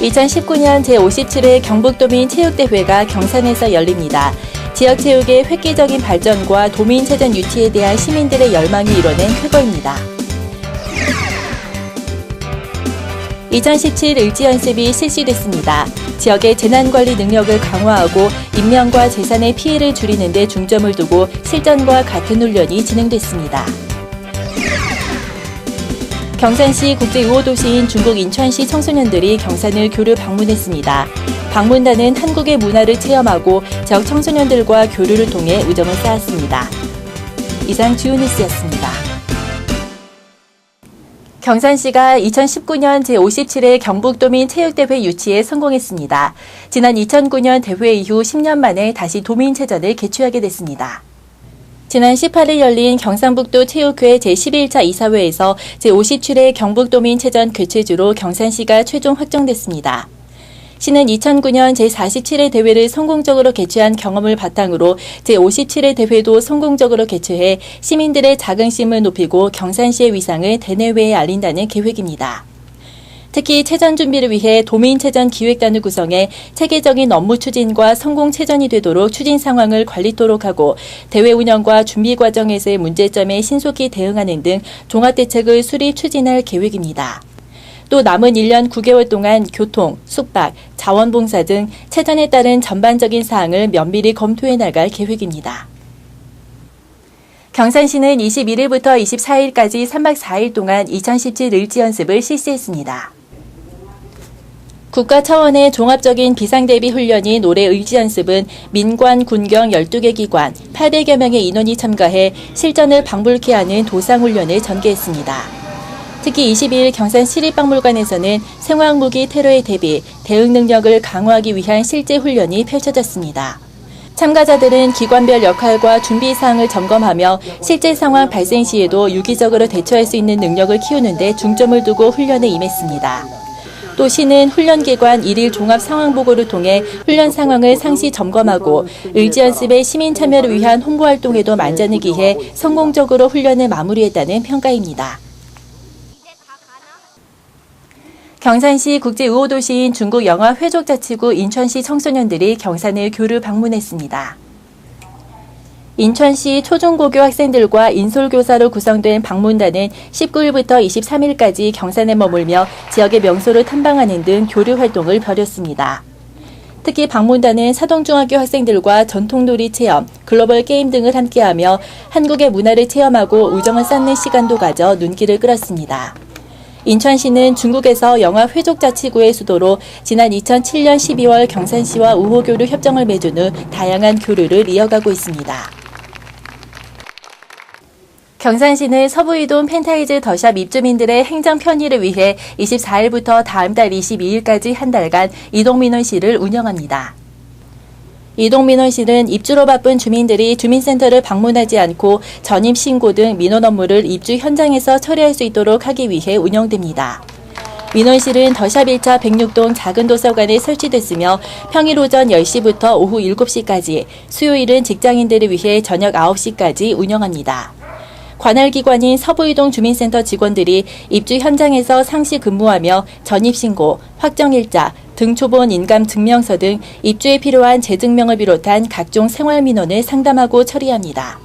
2019년 제57회 경북도민 체육대회가 경산에서 열립니다. 지역 체육의 획기적인 발전과 도민체전 유치에 대한 시민들의 열망이 이뤄낸 쾌거입니다. 2017 을지연습이 실시됐습니다. 지역의 재난관리 능력을 강화하고 인명과 재산의 피해를 줄이는 데 중점을 두고 실전과 같은 훈련이 진행됐습니다. 경산시 국제5호 도시인 중국 인천시 청소년들이 경산을 교류 방문했습니다. 방문단은 한국의 문화를 체험하고 지역 청소년들과 교류를 통해 우정을 쌓았습니다. 이상 주요 뉴스였습니다. 경산시가 2019년 제57회 경북도민 체육대회 유치에 성공했습니다. 지난 2009년 대회 이후 10년 만에 다시 도민체전을 개최하게 됐습니다. 지난 18일 열린 경상북도 체육회 제11차 이사회에서 제57회 경북도민체전 개최주로 경산시가 최종 확정됐습니다. 시는 2009년 제47회 대회를 성공적으로 개최한 경험을 바탕으로 제57회 대회도 성공적으로 개최해 시민들의 자긍심을 높이고 경산시의 위상을 대내외에 알린다는 계획입니다. 특히 체전 준비를 위해 도민체전 기획단을 구성해 체계적인 업무 추진과 성공체전이 되도록 추진 상황을 관리토록 하고 대회 운영과 준비 과정에서의 문제점에 신속히 대응하는 등 종합대책을 수립 추진할 계획입니다. 또 남은 1년 9개월 동안 교통, 숙박, 자원봉사 등 체전에 따른 전반적인 사항을 면밀히 검토해 나갈 계획입니다. 경산시는 21일부터 24일까지 3박 4일 동안 2017 을지연습을 실시했습니다. 국가 차원의 종합적인 비상대비 훈련인 올해 을지연습은 민관, 군경 12개 기관, 800여 명의 인원이 참가해 실전을 방불케 하는 도상훈련을 전개했습니다. 특히 22일 경산 시립박물관에서는 생화학무기 테러에 대비 대응 능력을 강화하기 위한 실제 훈련이 펼쳐졌습니다. 참가자들은 기관별 역할과 준비 사항을 점검하며 실제 상황 발생 시에도 유기적으로 대처할 수 있는 능력을 키우는 데 중점을 두고 훈련에 임했습니다. 또 시는 훈련기관 1일 종합상황보고를 통해 훈련 상황을 상시 점검하고 을지연습의 시민 참여를 위한 홍보활동에도 만전을 기해 성공적으로 훈련을 마무리했다는 평가입니다. 경산시 국제5호 도시인 중국 영화회족자치구 인천시 청소년들이 경산을 교류 방문했습니다. 인천시 초중고교 학생들과 인솔교사로 구성된 방문단은 19일부터 23일까지 경산에 머물며 지역의 명소를 탐방하는 등 교류 활동을 벌였습니다. 특히 방문단은 사동중학교 학생들과 전통놀이 체험, 글로벌 게임 등을 함께하며 한국의 문화를 체험하고 우정을 쌓는 시간도 가져 눈길을 끌었습니다. 인천시는 중국에서 영화회족자치구의 수도로 지난 2007년 12월 경산시와 우호교류 협정을 맺은 후 다양한 교류를 이어가고 있습니다. 경산시는 서부이동 펜타이즈 더샵 입주민들의 행정 편의를 위해 24일부터 다음 달 22일까지 한 달간 이동민원실을 운영합니다. 이동민원실은 입주로 바쁜 주민들이 주민센터를 방문하지 않고 전입 신고 등 민원 업무를 입주 현장에서 처리할 수 있도록 하기 위해 운영됩니다. 민원실은 더샵 1차 106동 작은 도서관에 설치됐으며 평일 오전 10시부터 오후 7시까지, 수요일은 직장인들을 위해 저녁 9시까지 운영합니다. 관할기관인 서부이동 주민센터 직원들이 입주 현장에서 상시 근무하며 전입신고, 확정일자, 등초본 인감 증명서 등 입주에 필요한 재증명을 비롯한 각종 생활민원을 상담하고 처리합니다.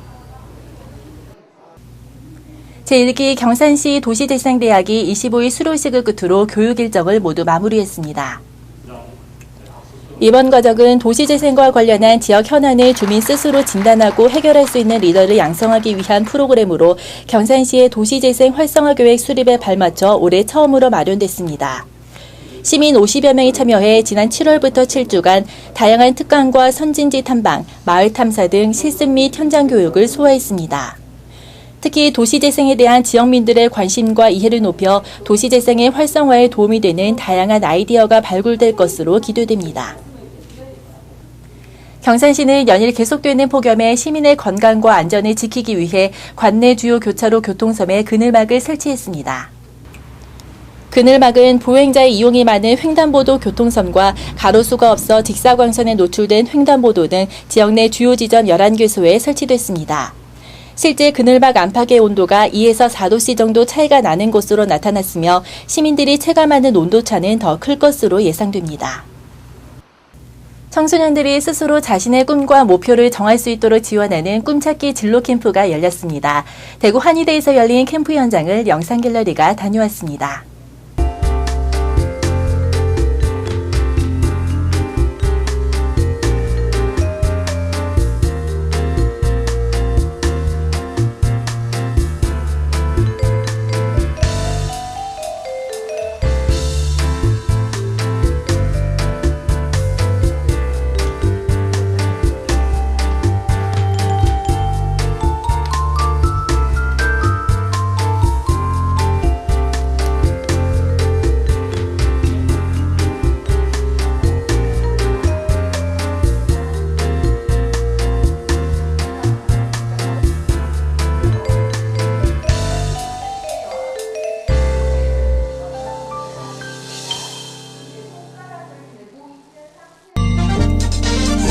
제1기 경산시 도시재생대학이 25일 수료식을 끝으로 교육 일정을 모두 마무리했습니다. 이번 과정은 도시재생과 관련한 지역 현안을 주민 스스로 진단하고 해결할 수 있는 리더를 양성하기 위한 프로그램으로 경산시의 도시재생 활성화 계획 수립에 발맞춰 올해 처음으로 마련됐습니다. 시민 50여 명이 참여해 지난 7월부터 7주간 다양한 특강과 선진지 탐방, 마을 탐사 등 실습 및 현장 교육을 소화했습니다. 특히 도시재생에 대한 지역민들의 관심과 이해를 높여 도시재생의 활성화에 도움이 되는 다양한 아이디어가 발굴될 것으로 기대됩니다. 경산시는 연일 계속되는 폭염에 시민의 건강과 안전을 지키기 위해 관내 주요 교차로 교통섬에 그늘막을 설치했습니다. 그늘막은 보행자의 이용이 많은 횡단보도 교통섬과 가로수가 없어 직사광선에 노출된 횡단보도 등 지역 내 주요 지점 11개소에 설치됐습니다. 실제 그늘막 안팎의 온도가 2에서 4도씨 정도 차이가 나는 곳으로 나타났으며 시민들이 체감하는 온도차는 더 클 것으로 예상됩니다. 청소년들이 스스로 자신의 꿈과 목표를 정할 수 있도록 지원하는 꿈찾기 진로 캠프가 열렸습니다. 대구 한의대에서 열린 캠프 현장을 영상갤러리가 다녀왔습니다.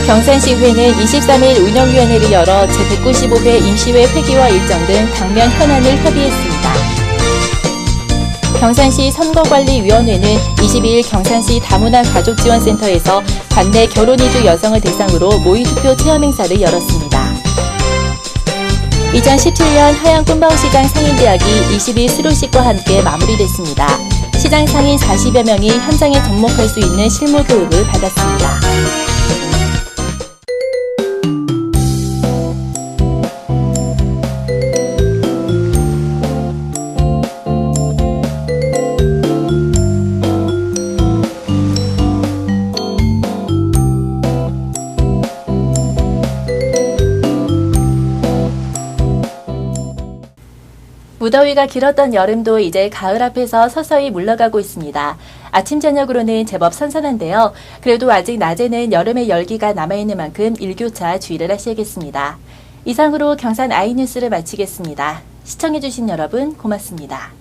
경산시의회는 23일 운영위원회를 열어 제195회 임시회 회기와 일정 등 당면 현안을 협의했습니다. 경산시 선거관리위원회는 22일 경산시 다문화 가족지원센터에서 관내 결혼이주 여성을 대상으로 모의투표 체험행사를 열었습니다. 2017년 하양꿈바오시장 상인대학이 20일 수료식과 함께 마무리됐습니다. 시장 상인 40여 명이 현장에 접목할 수 있는 실무 교육을 받았습니다. 무더위가 길었던 여름도 이제 가을 앞에서 서서히 물러가고 있습니다. 아침 저녁으로는 제법 선선한데요. 그래도 아직 낮에는 여름의 열기가 남아있는 만큼 일교차 주의를 하셔야겠습니다. 이상으로 경산 아이뉴스를 마치겠습니다. 시청해주신 여러분 고맙습니다.